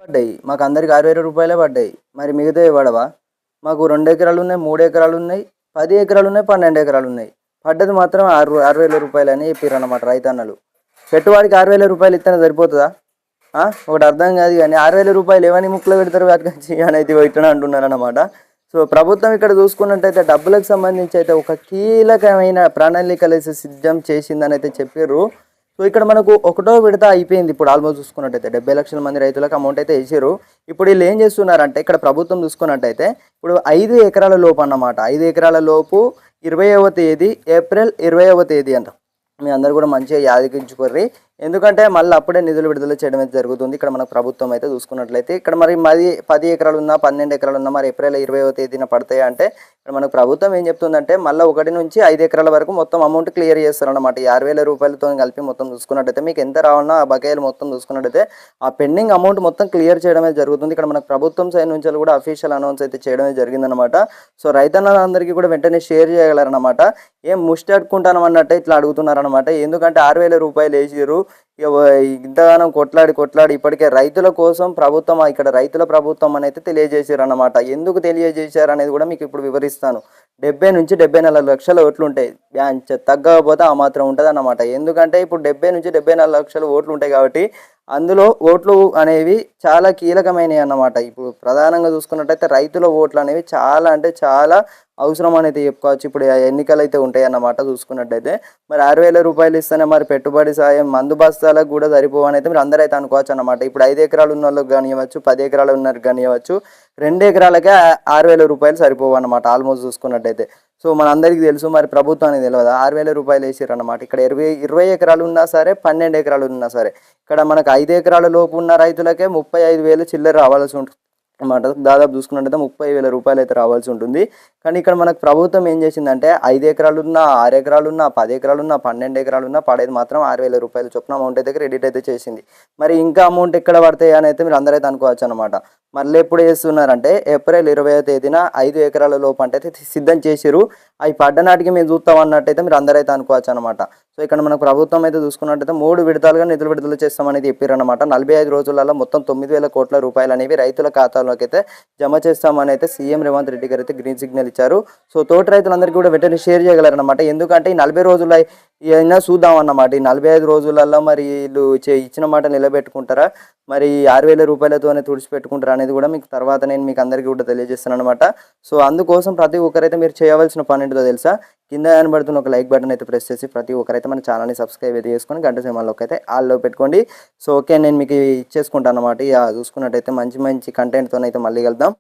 పడ్డాయి. మాకు అందరికి 60,000 రూపాయలే పడ్డాయి. మరి మిగతావి పడవా? మాకు 2 ఎకరాలు ఉన్నాయి, 3 ఎకరాలు ఉన్నాయి, 10 ఎకరాలు ఉన్నాయి, 12 ఎకరాలు ఉన్నాయి. పడ్డది మాత్రం 60,000 రూపాయలని చెప్పిర్రన్నమాట రైతన్నలు. పెట్టుబడికి 60,000 రూపాయలు ఇస్తేనే సరిపోతుందా? ఒకటి అర్థం కాదు కానీ 60,000 రూపాయలు ఏమని ముక్కులో పెడతారు వాటికి అని అయితే ఇట్లా అంటున్నారన్నమాట. సో ప్రభుత్వం ఇక్కడ చూసుకున్నట్టయితే డబ్బులకు సంబంధించి అయితే ఒక కీలకమైన ప్రణాళికలు సిద్ధం చేసిందని అయితే చెప్పారు. సో ఇక్కడ మనకు ఒకటో విడత అయిపోయింది. ఇప్పుడు ఆల్మోస్ట్ చూసుకున్నట్టయితే 70 లక్షల మంది రైతులకు అమౌంట్ అయితే వేసారు. ఇప్పుడు వీళ్ళు ఏం చేస్తున్నారంటే ఇక్కడ ప్రభుత్వం చూసుకున్నట్టయితే ఇప్పుడు 5 ఎకరాల లోపు అన్నమాట. 5 ఎకరాల లోపు 20వ తేదీ ఏప్రిల్ 20వ తేదీ అంట. మీ అందరు కూడా మంచిగా యాదగించుకోర్రి. ఎందుకంటే మళ్ళీ అప్పుడే నిధులు విడుదల చేయడం అయితే జరుగుతుంది. ఇక్కడ మనకు ప్రభుత్వం అయితే చూసుకున్నట్లయితే ఇక్కడ మరి 10 ఎకరాలు ఉన్నా 12 ఎకరాలు ఉన్నా మరి ఏప్రిల్ 20వ తేదీన పడతాయి అంటే ఇక్కడ మనకు ప్రభుత్వం ఏం చెప్తుందంటే మళ్ళీ 1 నుంచి 5 ఎకరాల వరకు మొత్తం అమౌంట్ క్లియర్ చేస్తారన్నమాట. 60,000 రూపాయలతో కలిపి మొత్తం చూసుకున్నట్టయితే మీకు ఎంత రావాలన్నా ఆ బకాయిలు మొత్తం చూసుకున్నట్టయితే ఆ పెండింగ్ అమౌంట్ మొత్తం క్లియర్ చేయడమే జరుగుతుంది. ఇక్కడ మనకు ప్రభుత్వం సైడ్ నుంచి కూడా అఫీషియల్ అనౌన్స్ అయితే చేయడమే జరిగిందనమాట. సో రైతన్నలందరికీ కూడా వెంటనే షేర్ చేయగలరన్నమాట. ఏం ముష్టి అడుకుంటాను అన్నట్టే ఇట్లా అడుగుతున్నారనమాట. ఎందుకంటే 6,000 రూపాయలు వేసిరు. ఇంతగానం కొట్లాడి ఇప్పటికే రైతుల కోసం ప్రభుత్వం ఇక్కడ రైతుల ప్రభుత్వం అని అయితే తెలియజేశారు అన్నమాట. ఎందుకు తెలియజేశారు అనేది కూడా మీకు ఇప్పుడు వివరిస్తాను. 70 నుంచి 74 లక్షల ఓట్లు ఉంటాయి. తగ్గకపోతే ఆ మాత్రం ఉంటుంది అన్నమాట. ఎందుకంటే ఇప్పుడు 70 నుంచి 74 లక్షల ఓట్లు ఉంటాయి కాబట్టి అందులో ఓట్లు అనేవి చాలా కీలకమైనవి అన్నమాట. ఇప్పుడు ప్రధానంగా చూసుకున్నట్టయితే రైతుల ఓట్లు అనేవి చాలా అంటే చాలా అవసరం అనేది చెప్పుకోవచ్చు. ఇప్పుడు ఎన్నికలు అయితే ఉంటాయి అన్నమాట. చూసుకున్నట్టయితే మరి 6,000 రూపాయలు ఇస్తేనే మరి పెట్టుబడి సాయం మందు బస్తాలకు కూడా సరిపోవని అయితే మీరు అందరైతే అనుకోవచ్చు అన్నమాట. ఇప్పుడు 5 ఎకరాలు ఉన్న వాళ్ళకి కానివ్వచ్చు, 10 ఎకరాలు ఉన్నకి కానివ్వచ్చు, 2 ఎకరాలకే 6,000 రూపాయలు సరిపోవు అన్నమాట ఆల్మోస్ట్ చూసుకున్నట్టయితే. సో మనందరికీ తెలుసు మరి ప్రభుత్వానికి తెలియదు 6,000 రూపాయలు వేసారు అన్నమాట. ఇక్కడ 20 ఎకరాలు ఉన్నా సరే 12 ఎకరాలు ఉన్నా సరే ఇక్కడ మనకు 5 ఎకరాల లోపు ఉన్న రైతులకే 35,000 చిల్లర రావాల్సి ఉంటుంది అన్నమాట. దాదాపు చూసుకున్నట్టయితే 30,000 రూపాయలు అయితే రావాల్సి ఉంటుంది. కానీ ఇక్కడ మనకు ప్రభుత్వం ఏం చేసిందంటే 5 ఎకరాలు ఉన్నా, 6 ఎకరాలు ఉన్నా, 10 ఎకరాలు ఉన్నా, 12 ఎకరాలు ఉన్నా పడేది మాత్రం 6,000 రూపాయలు చొప్పున అమౌంట్ అయితే క్రెడిట్ అయితే చేసింది. మరి ఇంకా అమౌంట్ ఎక్కడ పడతాయి అని అయితే మీరు అందరైతే అనుకోవచ్చు అనమాట. మళ్ళీ ఎప్పుడు చేస్తున్నారంటే ఏప్రిల్ 20వ తేదీన 5 ఎకరాల లోపు అంటే సిద్ధం చేసిరు. అవి పడ్డనాటికి మేము చూస్తాం అన్నట్టయితే మీరు అందరైతే అనుకోవచ్చు అనమాట. సో ఇక్కడ మనకు ప్రభుత్వం అయితే చూసుకున్నట్టయితే 3 విడతలుగా నిధులు విడుదల చేస్తామనేది చెప్పారనమాట. 45 రోజులలో మొత్తం 9,000 కోట్ల రూపాయలు అనేవి రైతుల ఖాతాలోకి అయితే జమ చేస్తామని అయితే సీఎం రేవంత్ రెడ్డి గారు అయితే గ్రీన్ సిగ్నల్ ఇచ్చారు. సో తోటి రైతులందరికీ కూడా వెంటనే షేర్ చేయగలరనమాట. ఎందుకంటే ఈ 40 రోజులు అయినా చూద్దాం అన్నమాట. ఈ 45 రోజులలో మరి వీళ్ళు ఇచ్చిన మాట నిలబెట్టుకుంటారా, మరి 6,000 రూపాయలతోనే తుడిచిపెట్టుకుంటారా అనేది కూడా మీకు తర్వాత నేను మీకు అందరికీ కూడా తెలియజేస్తాను అనమాట. సో అందుకోసం ప్రతి ఒక్కరైతే మీరు చేయవలసిన పని ఏంటో తెలుసా, కింద కనబడుతున్న ఒక లైక్ బటన్ అయితే ప్రెస్ చేసి ప్రతి ఒక్కరైతే మన ఛానల్ని సబ్స్క్రైబ్ అయితే చేసుకొని గంట సింబల్లోకి అయితే ఆల్లో పెట్టుకోండి. సో ఓకే, నేను మీకు ఇచ్చేసుకుంటాను అనమాట. చూసుకున్నట్టయితే మంచి కంటెంట్తో అయితే మళ్ళీ కలుద్దాం.